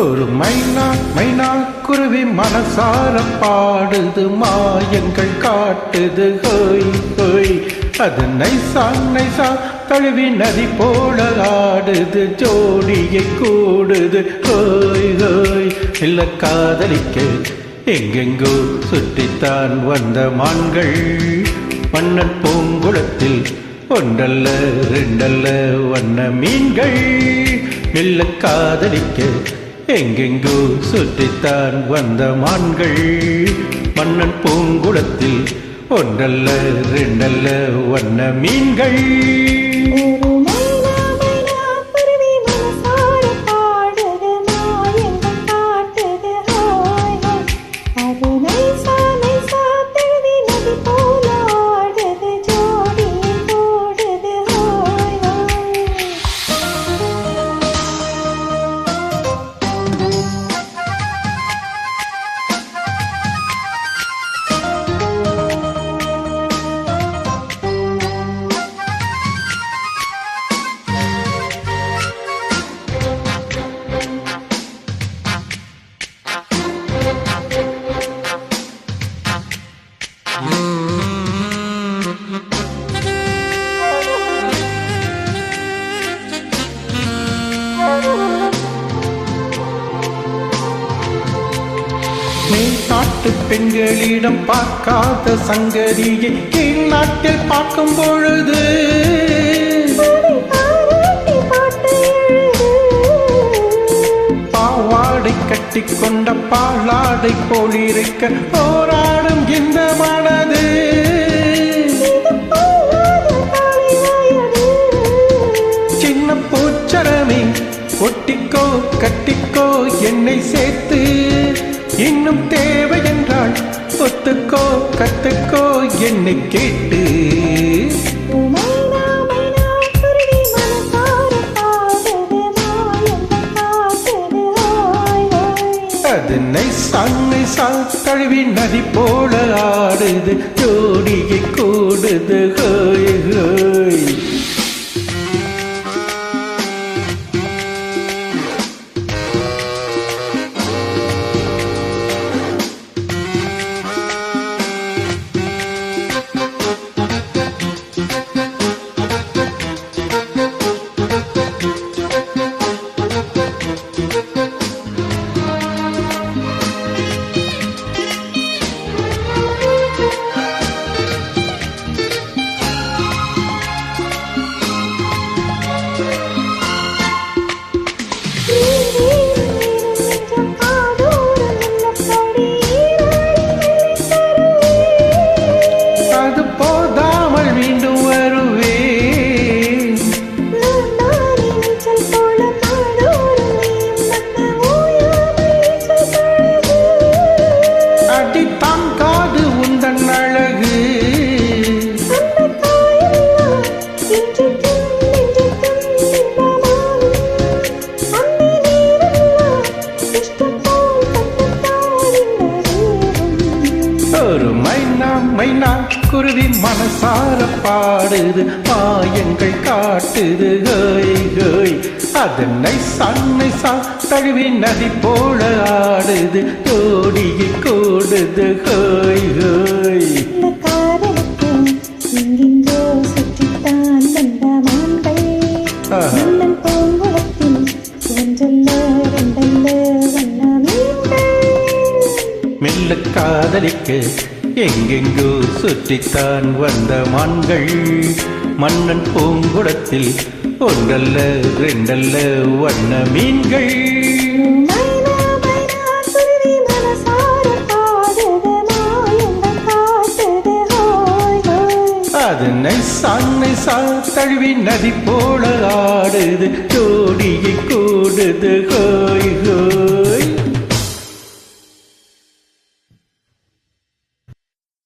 ஒரு மைனா மைனா குருவி மனசார பாடுது, மாயங்கள் காட்டுது ஹோய் ஹோய். அது நைசா நைசா தழுவி நதி போல ஆடுது, ஜோடியை கூடுது ஹோய் ஹோய். இல்ல காதலிக்க எங்கெங்கோ சுற்றித்தான் வந்த மான்கள், மன்னன் பூங்குளத்தில் ஒன்றல்ல ரெண்டல்ல வண்ண மீன்கள். மெல்ல காதலிக்க எங்கெங்கோ சுற்றித்தான் வந்த மான்கள், மன்னன் பூங்குளத்தில் ஒன்றல்ல ரெண்டல்ல வண்ண மீன்கள். மேல்நாட்டு பெண்களிடம் பார்க்காத சங்கதியை கீழ் நாட்டில் பார்க்கும் பொழுது, பாவாடை கட்டி கொண்ட பாலாடை போலிருக்க போராடும் இந்த மனது. சின்ன பூச்சரமே ஒட்டிக்கோ கட்டிக்கோ என்னை சேர்த்து, இன்னும் தேவை என்றால் ஒத்துக்கோ கத்துக்கோ என்னை கேட்டு. அது நைசா நைசா தழுவி நதி போல ஆடுது, ஜோடியை கூடுது ஹோய் ஹோய். ஒரு மைனா மைனா குருவி மனசார பாடுது, மாயங்கள் காட்டுது ஹோய் ஹோய். அது நைசா நைசா தழுவி நதி போல ஆடுது, ஜோடியை கூடுது ஹோய் ஹோய். மெல்ல காதலிக்க எங்கெங்கோ சுற்றித்தான் வந்த மான்கள், மன்னன் பூங்குளத்தில் ஒன்றல்ல ரெண்டல்ல வண்ண மீன்கள். அது நைசா நைசா தழுவி நதி போல ஆடுது, ஜோடியை கூடுது ஹோய்.